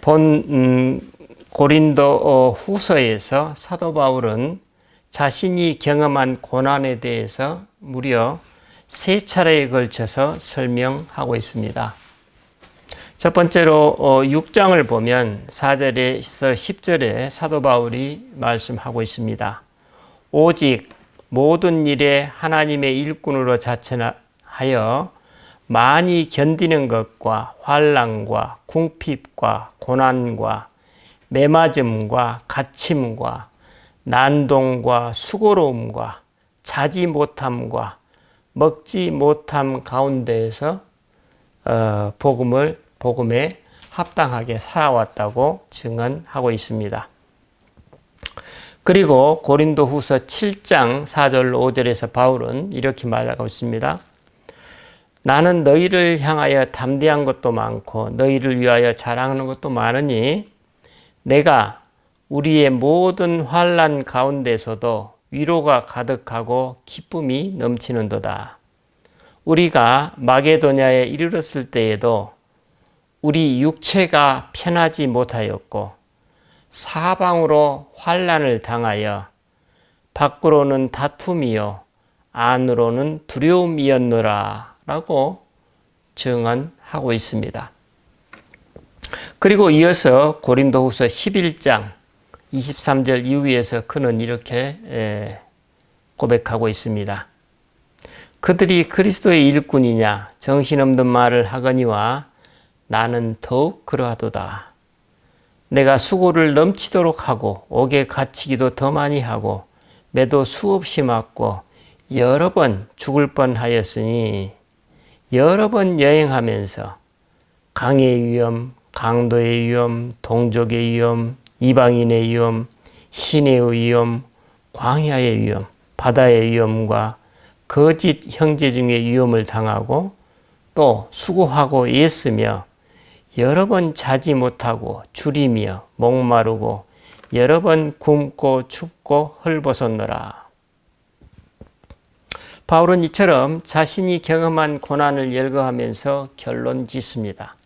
본 고린도 후서에서 사도 바울은 자신이 경험한 고난에 대해서 무려 3차례에 걸쳐서 설명하고 있습니다. 첫 번째로 6장을 보면 4절에서 10절에 사도 바울이 말씀하고 있습니다. 오직 모든 일에 하나님의 일꾼으로 자처하여 많이 견디는 것과 환난과 궁핍과 고난과 매맞음과 갇힘과 난동과 수고로움과 자지 못함과 먹지 못함 가운데에서 복음에 합당하게 살아왔다고 증언하고 있습니다. 그리고 고린도 후서 7장 4절 5절에서 바울은 이렇게 말하고 있습니다. 나는 너희를 향하여 담대한 것도 많고 너희를 위하여 자랑하는 것도 많으니 내가 우리의 모든 환난 가운데서도 위로가 가득하고 기쁨이 넘치는도다. 우리가 마게도냐에 이르렀을 때에도 우리 육체가 편하지 못하였고 사방으로 환난을 당하여 밖으로는 다툼이요 안으로는 두려움이었노라 라고 증언하고 있습니다. 그리고 이어서 고린도후서 11장 23절 이후에서 그는 이렇게 고백하고 있습니다. 그들이 그리스도의 일꾼이냐 정신없는 말을 하거니와 나는 더욱 그러하도다. 내가 수고를 넘치도록 하고 옥에 갇히기도 더 많이 하고 매도 수없이 맞고 여러 번 죽을 뻔하였으니 여러 번 여행하면서 강의 위험, 강도의 위험, 동족의 위험, 이방인의 위험, 시내의 위험, 광야의 위험, 바다의 위험과 거짓 형제 중에 위험을 당하고 또 수고하고 애쓰며 여러 번 자지 못하고 줄이며 목마르고 여러 번 굶고 춥고 헐벗었노라. 바울은 이처럼 자신이 경험한 고난을 열거하면서 결론 짓습니다.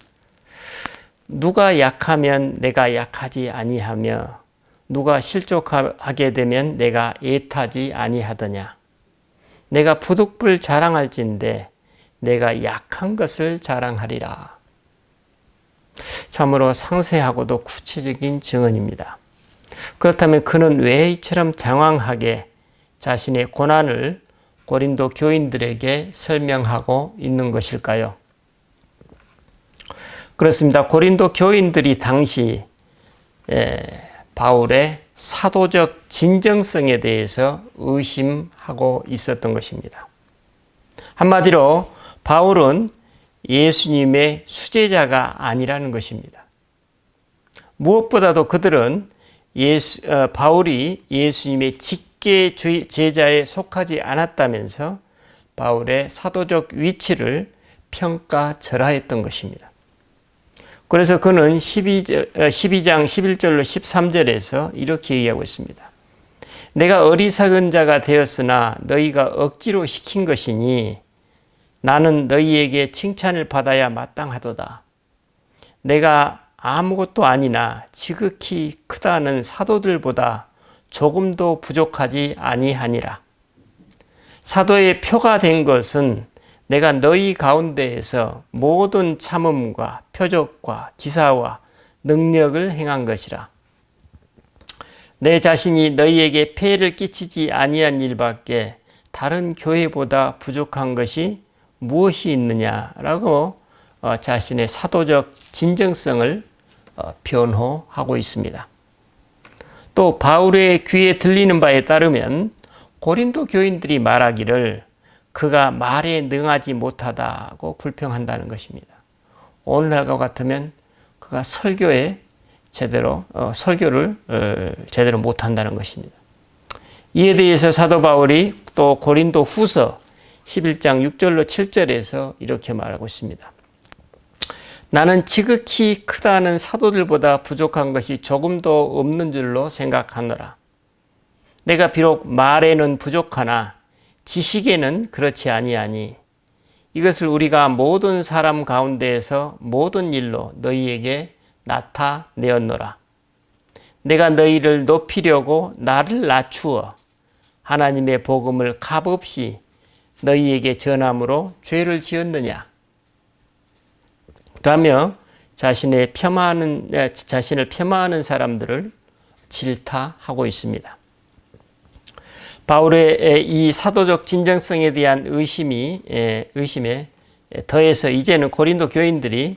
누가 약하면 내가 약하지 아니하며 누가 실족하게 되면 내가 애타지 아니하더냐. 내가 부득불 자랑할진대 내가 약한 것을 자랑하리라. 참으로 상세하고도 구체적인 증언입니다. 그렇다면 그는 왜 이처럼 장황하게 자신의 고난을 고린도 교인들에게 설명하고 있는 것일까요? 그렇습니다. 고린도 교인들이 당시 바울의 사도적 진정성에 대해서 의심하고 있었던 것입니다. 한마디로 바울은 예수님의 수제자가 아니라는 것입니다. 무엇보다도 그들은 바울이 예수님의 직계 제자에 속하지 않았다면서 바울의 사도적 위치를 평가절하했던 것입니다. 그래서 그는 12장 11절로 13절에서 이렇게 얘기하고 있습니다. 내가 어리석은 자가 되었으나 너희가 억지로 시킨 것이니 나는 너희에게 칭찬을 받아야 마땅하도다. 내가 아무것도 아니나 지극히 크다는 사도들보다 조금도 부족하지 아니하니라. 사도의 표가 된 것은 내가 너희 가운데에서 모든 참음과 표적과 기사와 능력을 행한 것이라. 내 자신이 너희에게 폐해를 끼치지 아니한 일밖에 다른 교회보다 부족한 것이 무엇이 있느냐라고 자신의 사도적 진정성을 변호하고 있습니다. 또 바울의 귀에 들리는 바에 따르면 고린도 교인들이 말하기를 그가 말에 능하지 못하다고 불평한다는 것입니다. 오늘날과 같으면 그가 설교를 제대로 못한다는 것입니다. 이에 대해서 사도 바울이 또 고린도 후서 11장 6절로 7절에서 이렇게 말하고 있습니다. 나는 지극히 크다는 사도들보다 부족한 것이 조금도 없는 줄로 생각하노라. 내가 비록 말에는 부족하나 지식에는 그렇지 아니하니 이것을 우리가 모든 사람 가운데에서 모든 일로 너희에게 나타내었노라. 내가 너희를 높이려고 나를 낮추어 하나님의 복음을 값없이 너희에게 전함으로 죄를 지었느냐? 라며 자신을 폄하하는 사람들을 질타하고 있습니다. 바울의 이 사도적 진정성에 대한 의심에 더해서 이제는 고린도 교인들이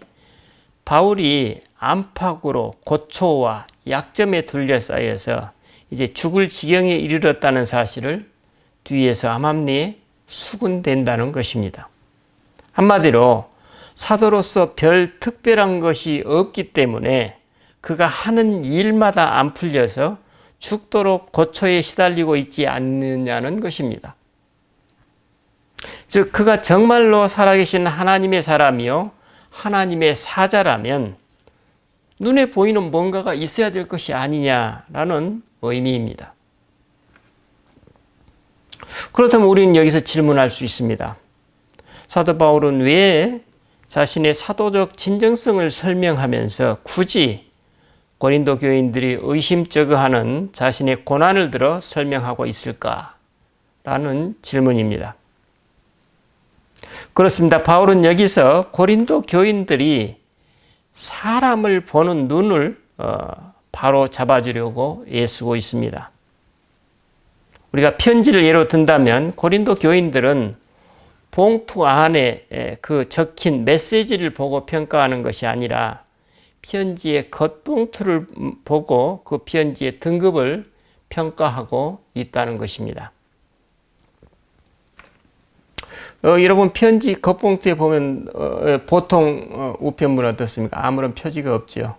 바울이 안팎으로 고초와 약점에 둘러싸여서 이제 죽을 지경에 이르렀다는 사실을 뒤에서 암암리에 수군된다는 것입니다. 한마디로 사도로서 별 특별한 것이 없기 때문에 그가 하는 일마다 안 풀려서 죽도록 고초에 시달리고 있지 않느냐는 것입니다. 즉 그가 정말로 살아계신 하나님의 사람이요 하나님의 사자라면 눈에 보이는 뭔가가 있어야 될 것이 아니냐라는 의미입니다. 그렇다면 우리는 여기서 질문할 수 있습니다. 사도 바울은 왜 자신의 사도적 진정성을 설명하면서 굳이 고린도 교인들이 의심저거하는 자신의 고난을 들어 설명하고 있을까라는 질문입니다. 그렇습니다. 바울은 여기서 고린도 교인들이 사람을 보는 눈을 바로 잡아주려고 애쓰고 있습니다. 우리가 편지를 예로 든다면 고린도 교인들은 봉투 안에 그 적힌 메시지를 보고 평가하는 것이 아니라 편지의 겉봉투를 보고 그 편지의 등급을 평가하고 있다는 것입니다. 여러분 편지 겉봉투에 보면 보통 우편물 어떻습니까? 아무런 표지가 없죠.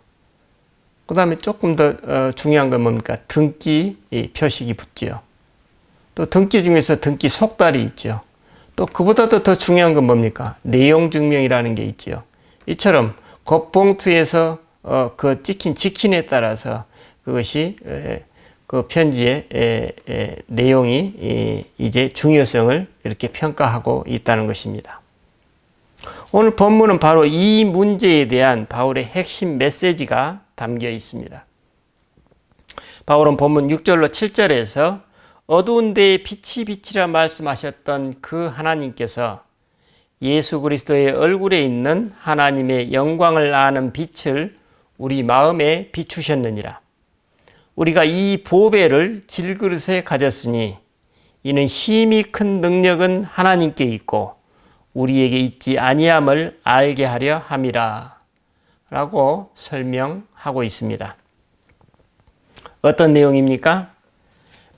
그 다음에 조금 더 중요한 건 뭡니까? 등기 표식이 붙죠. 또 등기 중에서 등기 속달이 있죠. 또 그보다도 더 중요한 건 뭡니까? 내용 증명이라는 게 있죠. 이처럼 겉봉투에서 그 찍힌 직힌에 따라서 그것이 그 편지의 내용이 이제 중요성을 이렇게 평가하고 있다는 것입니다. 오늘 본문은 바로 이 문제에 대한 바울의 핵심 메시지가 담겨 있습니다. 바울은 본문 6절로 7절에서 어두운 데에 빛이 비치라 말씀하셨던 그 하나님께서 예수 그리스도의 얼굴에 있는 하나님의 영광을 아는 빛을 우리 마음에 비추셨느니라. 우리가 이 보배를 질그릇에 가졌으니 이는 심히 큰 능력은 하나님께 있고 우리에게 있지 아니함을 알게 하려 함이라 라고 설명하고 있습니다. 어떤 내용입니까?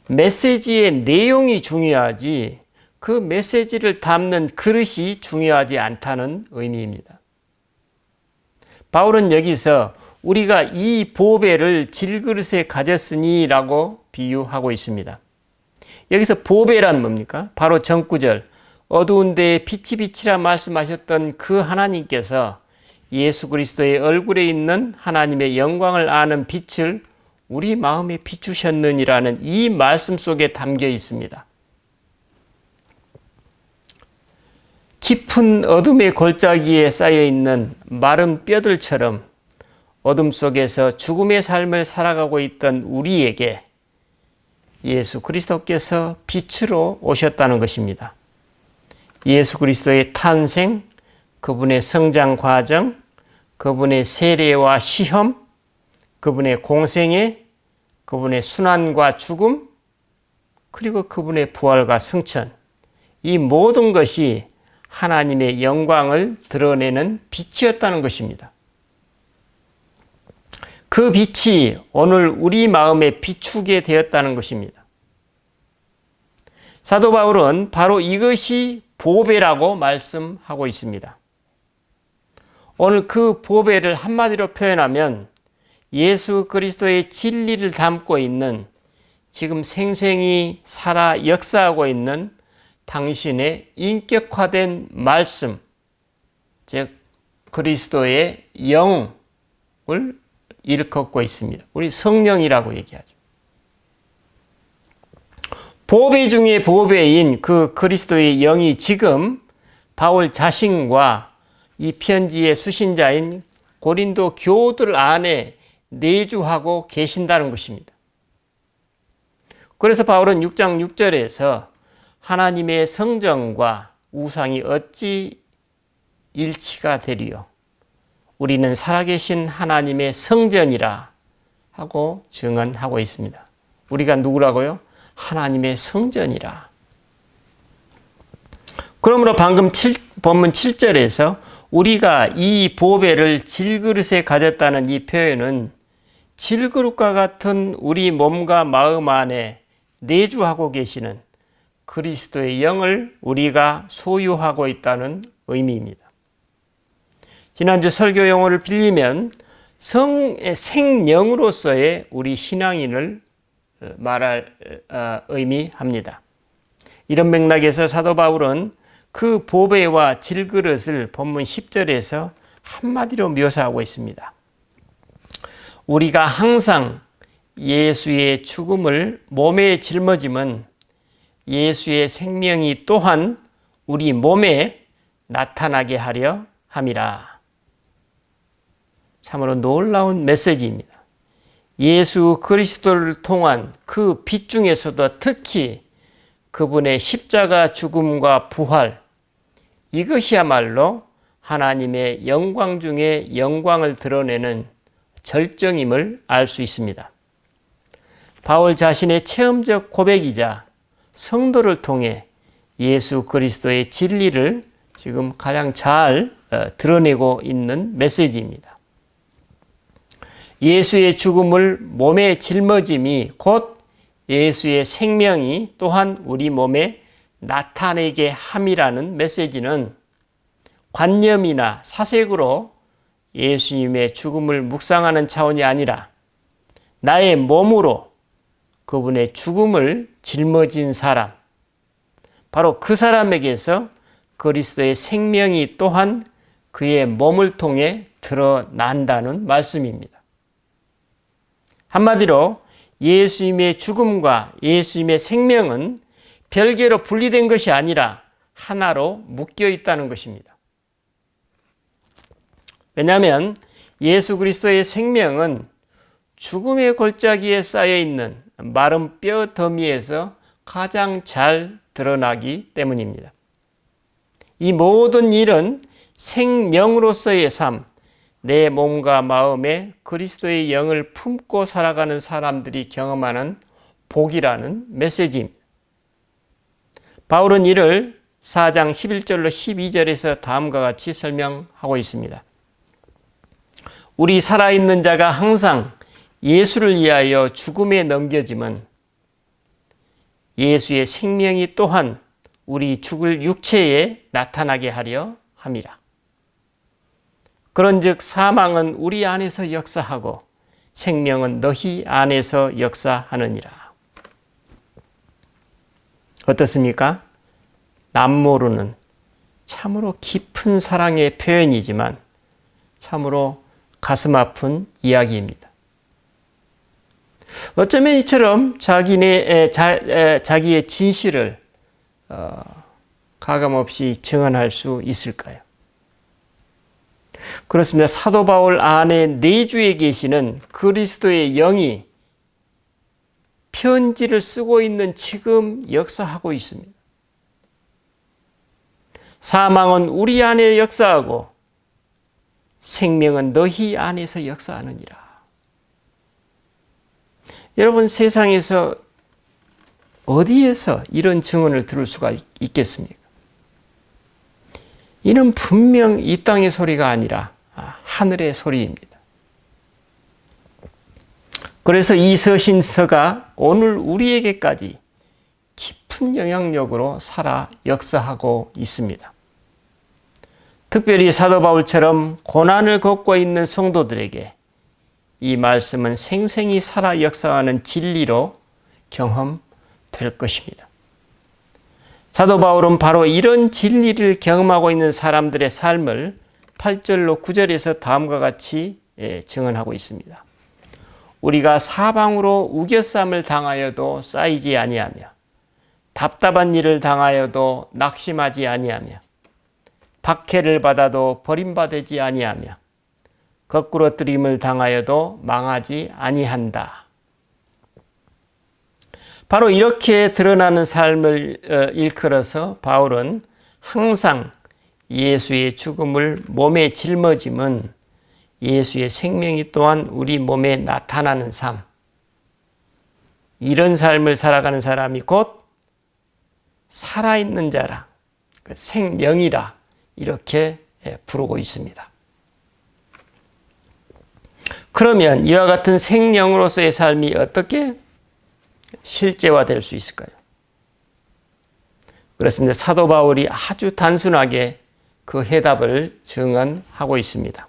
메시지의 내용이 중요하지 그 메시지를 담는 그릇이 중요하지 않다는 의미입니다. 바울은 여기서 우리가 이 보배를 질그릇에 가졌으니 라고 비유하고 있습니다. 여기서 보배란 뭡니까? 바로 전구절 어두운 데에 빛이 비치라 말씀하셨던 그 하나님께서 예수 그리스도의 얼굴에 있는 하나님의 영광을 아는 빛을 우리 마음에 비추셨느니라는 이 말씀 속에 담겨 있습니다. 깊은 어둠의 골짜기에 쌓여있는 마른 뼈들처럼 어둠 속에서 죽음의 삶을 살아가고 있던 우리에게 예수 그리스도께서 빛으로 오셨다는 것입니다. 예수 그리스도의 탄생, 그분의 성장 과정, 그분의 세례와 시험, 그분의 공생애, 그분의 순환과 죽음, 그리고 그분의 부활과 승천, 이 모든 것이 하나님의 영광을 드러내는 빛이었다는 것입니다. 그 빛이 오늘 우리 마음에 비추게 되었다는 것입니다. 사도 바울은 바로 이것이 보배라고 말씀하고 있습니다. 오늘 그 보배를 한마디로 표현하면 예수 그리스도의 진리를 담고 있는 지금 생생히 살아 역사하고 있는 당신의 인격화된 말씀, 즉 그리스도의 영을 일컫고 있습니다. 우리 성령이라고 얘기하죠. 보배 중에 보배인 그 그리스도의 영이 지금 바울 자신과 이 편지의 수신자인 고린도 교우들 안에 내주하고 계신다는 것입니다. 그래서 바울은 6장 6절에서 하나님의 성전과 우상이 어찌 일치가 되리요? 우리는 살아계신 하나님의 성전이라 하고 증언하고 있습니다. 우리가 누구라고요? 하나님의 성전이라. 그러므로 방금 본문 7절에서 우리가 이 보배를 질그릇에 가졌다는 이 표현은 질그릇과 같은 우리 몸과 마음 안에 내주하고 계시는 그리스도의 영을 우리가 소유하고 있다는 의미입니다. 지난주 설교 용어를 빌리면 생명으로서의 우리 신앙인을 의미합니다. 이런 맥락에서 사도 바울은 그 보배와 질그릇을 본문 10절에서 한마디로 묘사하고 있습니다. 우리가 항상 예수의 죽음을 몸에 짊어짐은 예수의 생명이 또한 우리 몸에 나타나게 하려 함이라. 참으로 놀라운 메시지입니다. 예수 그리스도를 통한 그 빛 중에서도 특히 그분의 십자가 죽음과 부활, 이것이야말로 하나님의 영광 중에 영광을 드러내는 절정임을 알 수 있습니다. 바울 자신의 체험적 고백이자 성도를 통해 예수 그리스도의 진리를 지금 가장 잘 드러내고 있는 메시지입니다. 예수의 죽음을 몸에 짊어짐이 곧 예수의 생명이 또한 우리 몸에 나타내게 함이라는 메시지는 관념이나 사색으로 예수님의 죽음을 묵상하는 차원이 아니라 나의 몸으로 그분의 죽음을 짊어진 사람, 바로 그 사람에게서 그리스도의 생명이 또한 그의 몸을 통해 드러난다는 말씀입니다. 한마디로 예수님의 죽음과 예수님의 생명은 별개로 분리된 것이 아니라 하나로 묶여 있다는 것입니다. 왜냐하면 예수 그리스도의 생명은 죽음의 골짜기에 쌓여 있는 마른 뼈 더미에서 가장 잘 드러나기 때문입니다. 이 모든 일은 생명으로서의 삶, 내 몸과 마음에 그리스도의 영을 품고 살아가는 사람들이 경험하는 복이라는 메시지입니다. 바울은 이를 4장 11절로 12절에서 다음과 같이 설명하고 있습니다. 우리 살아있는 자가 항상 예수를 위하여 죽음에 넘겨짐은 예수의 생명이 또한 우리 죽을 육체에 나타나게 하려 함이라. 그런즉 사망은 우리 안에서 역사하고 생명은 너희 안에서 역사하느니라. 어떻습니까? 남모르는 참으로 깊은 사랑의 표현이지만 참으로 가슴 아픈 이야기입니다. 어쩌면 이처럼 자기의 진실을 가감없이 증언할 수 있을까요? 그렇습니다. 사도 바울 안에 내주에 계시는 그리스도의 영이 편지를 쓰고 있는 지금 역사하고 있습니다. 사망은 우리 안에 역사하고 생명은 너희 안에서 역사하느니라. 여러분, 세상에서 어디에서 이런 증언을 들을 수가 있겠습니까? 이는 분명 이 땅의 소리가 아니라 하늘의 소리입니다. 그래서 이 서신서가 오늘 우리에게까지 깊은 영향력으로 살아 역사하고 있습니다. 특별히 사도 바울처럼 고난을 겪고 있는 성도들에게 이 말씀은 생생히 살아 역사하는 진리로 경험될 것입니다. 사도 바울은 바로 이런 진리를 경험하고 있는 사람들의 삶을 8절로 9절에서 다음과 같이 증언하고 있습니다. 우리가 사방으로 우겨쌈을 당하여도 쌓이지 아니하며 답답한 일을 당하여도 낙심하지 아니하며 박해를 받아도 버림받지 아니하며 거꾸러뜨림을 당하여도 망하지 아니한다. 바로 이렇게 드러나는 삶을 일컬어서 바울은 항상 예수의 죽음을 몸에 짊어짐은 예수의 생명이 또한 우리 몸에 나타나는 삶, 이런 삶을 살아가는 사람이 곧 살아있는 자라, 생명이라 이렇게 부르고 있습니다. 그러면 이와 같은 생명으로서의 삶이 어떻게 실제화될 수 있을까요? 그렇습니다. 사도 바울이 아주 단순하게 그 해답을 증언하고 있습니다.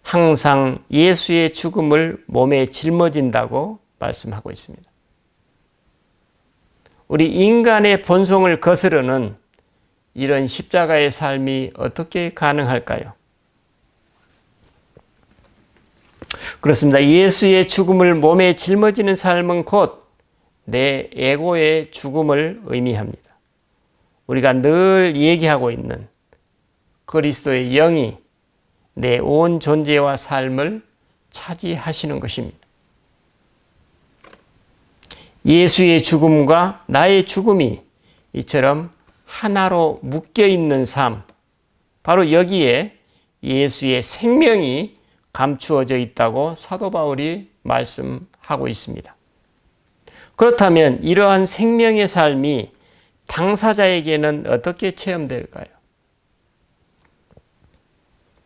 항상 예수의 죽음을 몸에 짊어진다고 말씀하고 있습니다. 우리 인간의 본성을 거스르는 이런 십자가의 삶이 어떻게 가능할까요? 그렇습니다. 예수의 죽음을 몸에 짊어지는 삶은 곧 내 에고의 죽음을 의미합니다. 우리가 늘 얘기하고 있는 그리스도의 영이 내 온 존재와 삶을 차지하시는 것입니다. 예수의 죽음과 나의 죽음이 이처럼 하나로 묶여 있는 삶, 바로 여기에 예수의 생명이 감추어져 있다고 사도 바울이 말씀하고 있습니다. 그렇다면 이러한 생명의 삶이 당사자에게는 어떻게 체험될까요?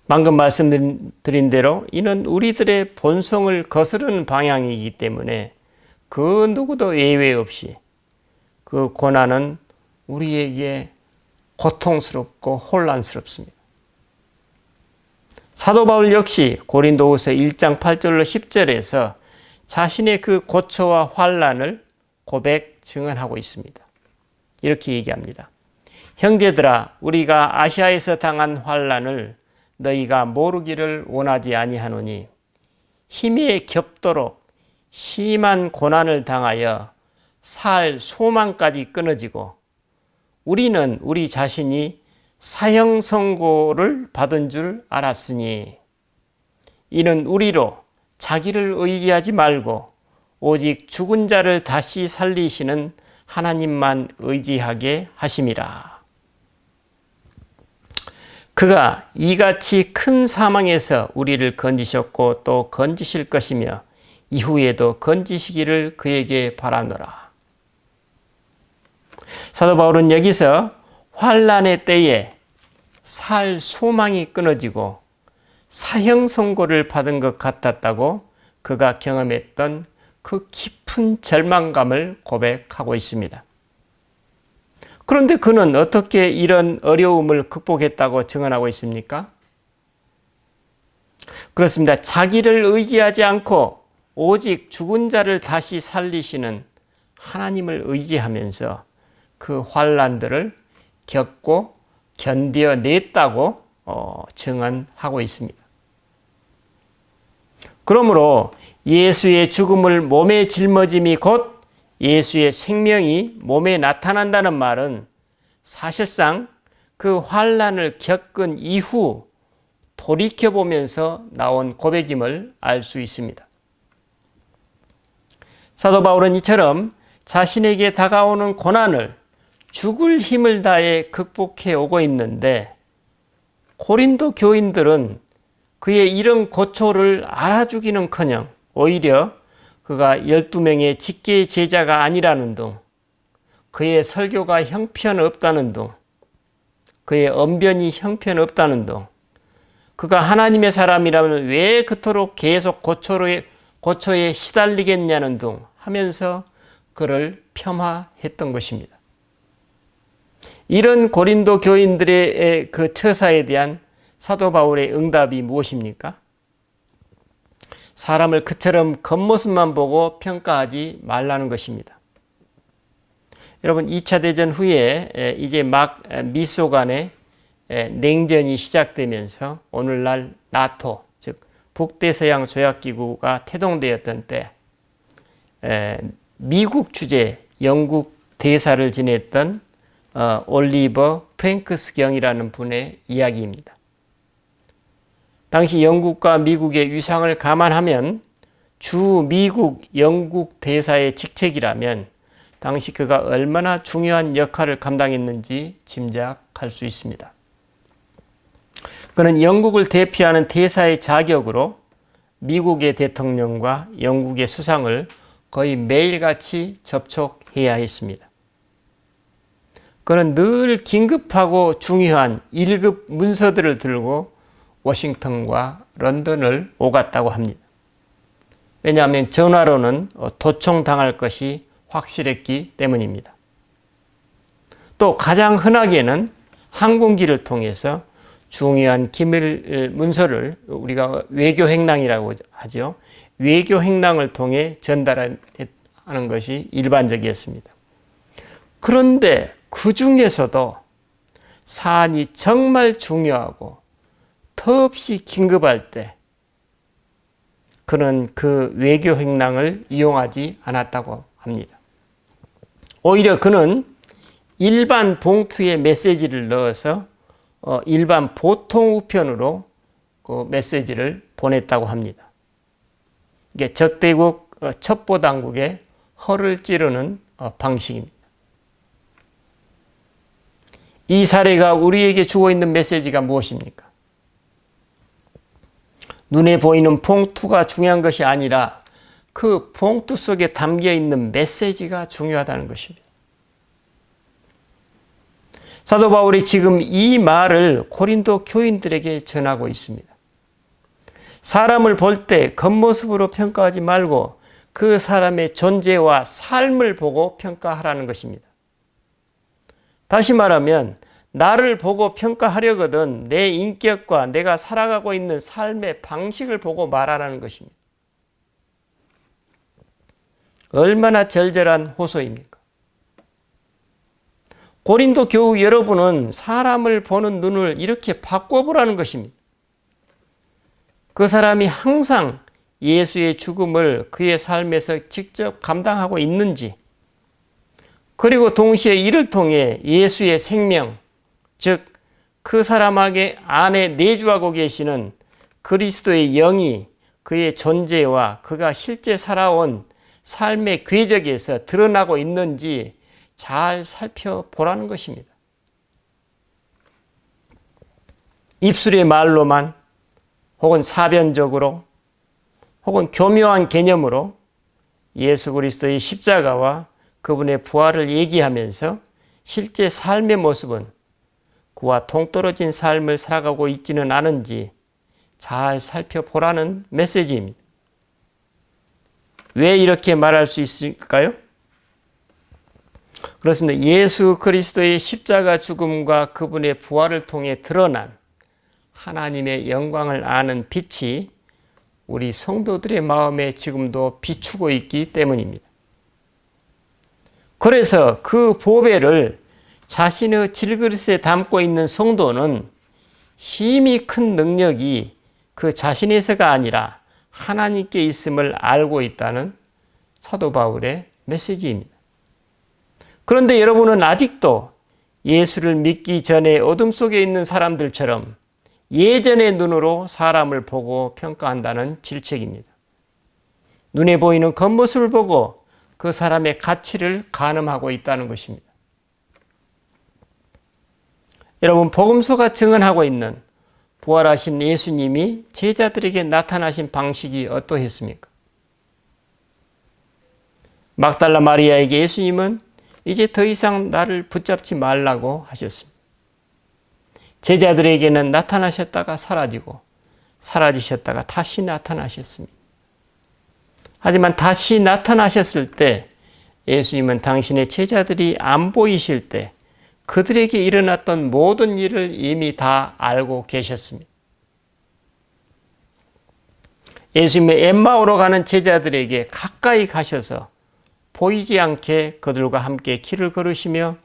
방금 말씀드린 대로 이는 우리들의 본성을 거스르는 방향이기 때문에 그 누구도 예외 없이 그 고난은 우리에게 고통스럽고 혼란스럽습니다. 사도 바울 역시 고린도후서 1장 8절로 10절에서 자신의 그 고초와 환난을 고백 증언하고 있습니다. 이렇게 얘기합니다. 형제들아, 우리가 아시아에서 당한 환난을 너희가 모르기를 원하지 아니하노니 힘에 겹도록 심한 고난을 당하여 살 소망까지 끊어지고 우리는 우리 자신이 사형 선고를 받은 줄 알았으니 이는 우리로 자기를 의지하지 말고 오직 죽은 자를 다시 살리시는 하나님만 의지하게 하심이라. 그가 이같이 큰 사망에서 우리를 건지셨고 또 건지실 것이며 이후에도 건지시기를 그에게 바라노라. 사도 바울은 여기서 환난의 때에 살 소망이 끊어지고 사형 선고를 받은 것 같았다고 그가 경험했던 그 깊은 절망감을 고백하고 있습니다. 그런데 그는 어떻게 이런 어려움을 극복했다고 증언하고 있습니까? 그렇습니다. 자기를 의지하지 않고 오직 죽은 자를 다시 살리시는 하나님을 의지하면서 그 환난들을 겪고 견뎌냈다고 증언하고 있습니다. 그러므로 예수의 죽음을 몸에 짊어짐이 곧 예수의 생명이 몸에 나타난다는 말은 사실상 그 환난을 겪은 이후 돌이켜보면서 나온 고백임을 알 수 있습니다. 사도 바울은 이처럼 자신에게 다가오는 고난을 죽을 힘을 다해 극복해 오고 있는데 고린도 교인들은 그의 이런 고초를 알아주기는커녕 오히려 그가 12명의 직계 제자가 아니라는 둥, 그의 설교가 형편없다는 둥, 그의 언변이 형편없다는 둥, 그가 하나님의 사람이라면 왜 그토록 계속 고초에 시달리겠냐는 둥 하면서 그를 폄하했던 것입니다. 이런 고린도 교인들의 그 처사에 대한 사도 바울의 응답이 무엇입니까? 사람을 그처럼 겉모습만 보고 평가하지 말라는 것입니다. 여러분, 2차 대전 후에 이제 막 미소 간의 냉전이 시작되면서 오늘날 나토, 즉 북대서양 조약기구가 태동되었던 때 미국 주재 영국 대사를 지냈던 올리버 프랭크스 경이라는 분의 이야기입니다. 당시 영국과 미국의 위상을 감안하면 주 미국 영국 대사의 직책이라면 당시 그가 얼마나 중요한 역할을 감당했는지 짐작할 수 있습니다. 그는 영국을 대표하는 대사의 자격으로 미국의 대통령과 영국의 수상을 거의 매일같이 접촉해야 했습니다. 그는 늘 긴급하고 중요한 1급 문서들을 들고 워싱턴과 런던을 오갔다고 합니다. 왜냐하면 전화로는 도청당할 것이 확실했기 때문입니다. 또 가장 흔하게는 항공기를 통해서 중요한 기밀 문서를 우리가 외교행랑이라고 하죠. 외교행랑을 통해 전달하는 것이 일반적이었습니다. 그런데 그 중에서도 사안이 정말 중요하고 터없이 긴급할 때 그는 그 외교행랑을 이용하지 않았다고 합니다. 오히려 그는 일반 봉투에 메시지를 넣어서 일반 보통 우편으로 그 메시지를 보냈다고 합니다. 이게 적대국 첩보당국의 허를 찌르는 방식입니다. 이 사례가 우리에게 주고 있는 메시지가 무엇입니까? 눈에 보이는 봉투가 중요한 것이 아니라 그 봉투 속에 담겨 있는 메시지가 중요하다는 것입니다. 사도 바울이 지금 이 말을 고린도 교인들에게 전하고 있습니다. 사람을 볼 때 겉모습으로 평가하지 말고 그 사람의 존재와 삶을 보고 평가하라는 것입니다. 다시 말하면 나를 보고 평가하려거든 내 인격과 내가 살아가고 있는 삶의 방식을 보고 말하라는 것입니다. 얼마나 절절한 호소입니까? 고린도 교우 여러분은 사람을 보는 눈을 이렇게 바꿔보라는 것입니다. 그 사람이 항상 예수의 죽음을 그의 삶에서 직접 감당하고 있는지, 그리고 동시에 이를 통해 예수의 생명, 즉 그 사람에게 안에 내주하고 계시는 그리스도의 영이 그의 존재와 그가 실제 살아온 삶의 궤적에서 드러나고 있는지 잘 살펴보라는 것입니다. 입술의 말로만 혹은 사변적으로 혹은 교묘한 개념으로 예수 그리스도의 십자가와 그분의 부활을 얘기하면서 실제 삶의 모습은 그와 동떨어진 삶을 살아가고 있지는 않은지 잘 살펴보라는 메시지입니다. 왜 이렇게 말할 수 있을까요? 그렇습니다. 예수 그리스도의 십자가 죽음과 그분의 부활을 통해 드러난 하나님의 영광을 아는 빛이 우리 성도들의 마음에 지금도 비추고 있기 때문입니다. 그래서 그 보배를 자신의 질그릇에 담고 있는 성도는 힘이 큰 능력이 그 자신에서가 아니라 하나님께 있음을 알고 있다는 사도 바울의 메시지입니다. 그런데 여러분은 아직도 예수를 믿기 전에 어둠 속에 있는 사람들처럼 예전의 눈으로 사람을 보고 평가한다는 질책입니다. 눈에 보이는 겉모습을 보고 그 사람의 가치를 가늠하고 있다는 것입니다. 여러분, 복음서가 증언하고 있는 부활하신 예수님이 제자들에게 나타나신 방식이 어떠했습니까? 막달라 마리아에게 예수님은 이제 더 이상 나를 붙잡지 말라고 하셨습니다. 제자들에게는 나타나셨다가 사라지고 사라지셨다가 다시 나타나셨습니다. 하지만 다시 나타나셨을 때 예수님은 당신의 제자들이 안 보이실 때 그들에게 일어났던 모든 일을 이미 다 알고 계셨습니다. 예수님의 엠마오로 가는 제자들에게 가까이 가셔서 보이지 않게 그들과 함께 길을 걸으시며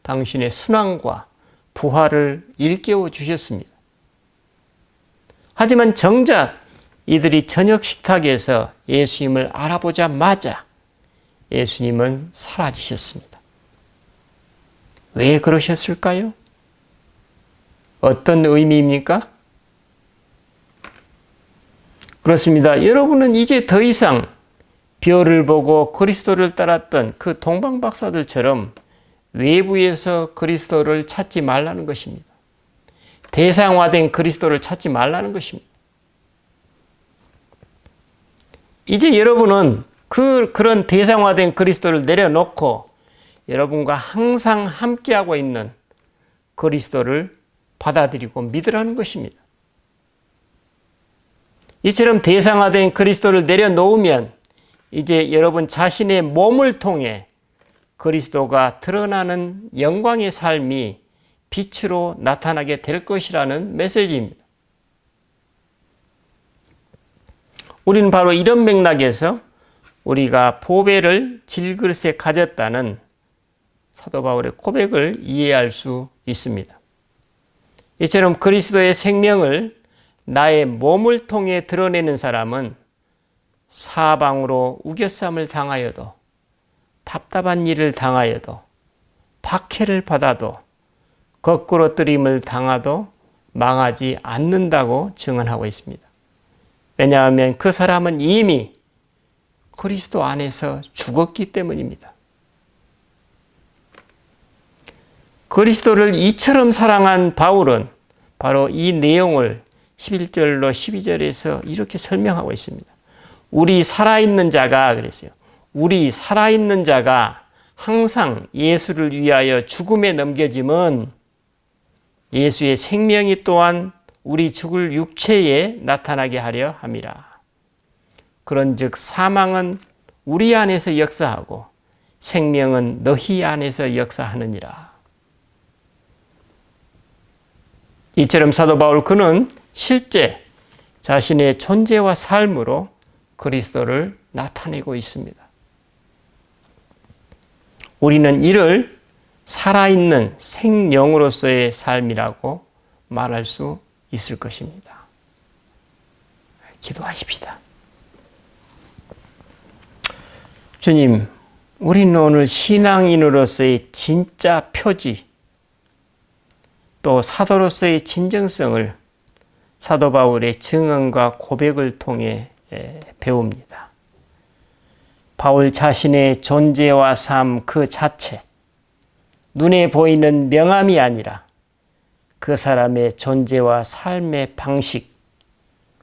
당신의 순환과 부활을 일깨워 주셨습니다. 하지만 정작 이들이 저녁 식탁에서 예수님을 알아보자마자 예수님은 사라지셨습니다. 왜 그러셨을까요? 어떤 의미입니까? 그렇습니다. 여러분은 이제 더 이상 별을 보고 그리스도를 따랐던 그 동방 박사들처럼 외부에서 그리스도를 찾지 말라는 것입니다. 대상화된 그리스도를 찾지 말라는 것입니다. 이제 여러분은 그런 대상화된 그리스도를 내려놓고 여러분과 항상 함께하고 있는 그리스도를 받아들이고 믿으라는 것입니다. 이처럼 대상화된 그리스도를 내려놓으면 이제 여러분 자신의 몸을 통해 그리스도가 드러나는 영광의 삶이 빛으로 나타나게 될 것이라는 메시지입니다. 우리는 바로 이런 맥락에서 우리가 보배를 질그릇에 가졌다는 사도 바울의 고백을 이해할 수 있습니다. 이처럼 그리스도의 생명을 나의 몸을 통해 드러내는 사람은 사방으로 우겨쌈을 당하여도 답답한 일을 당하여도 박해를 받아도 거꾸로 뜨림을 당하도 망하지 않는다고 증언하고 있습니다. 왜냐하면 그 사람은 이미 그리스도 안에서 죽었기 때문입니다. 그리스도를 이처럼 사랑한 바울은 바로 이 내용을 11절로 12절에서 이렇게 설명하고 있습니다. 우리 살아있는 자가 그랬어요. 우리 살아있는 자가 항상 예수를 위하여 죽음에 넘겨짐은 예수의 생명이 또한 우리 죽을 육체에 나타나게 하려 함이라. 그런즉 사망은 우리 안에서 역사하고 생명은 너희 안에서 역사하느니라. 이처럼 사도 바울 그는 실제 자신의 존재와 삶으로 그리스도를 나타내고 있습니다. 우리는 이를 살아있는 생명으로서의 삶이라고 말할 수 있을 것입니다. 기도하십시다. 주님, 우리는 오늘 신앙인으로서의 진짜 표지, 또 사도로서의 진정성을 사도 바울의 증언과 고백을 통해 배웁니다. 바울 자신의 존재와 삶 그 자체, 눈에 보이는 명암이 아니라 그 사람의 존재와 삶의 방식,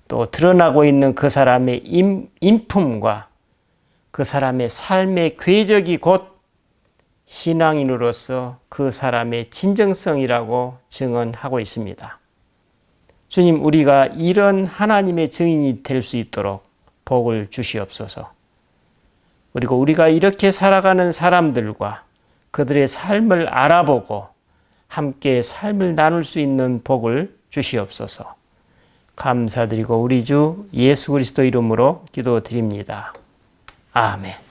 또 드러나고 있는 그 사람의 인품과 그 사람의 삶의 궤적이 곧 신앙인으로서 그 사람의 진정성이라고 증언하고 있습니다. 주님, 우리가 이런 하나님의 증인이 될 수 있도록 복을 주시옵소서. 그리고 우리가 이렇게 살아가는 사람들과 그들의 삶을 알아보고 함께 삶을 나눌 수 있는 복을 주시옵소서. 감사드리고 우리 주 예수 그리스도 이름으로 기도드립니다. 아멘.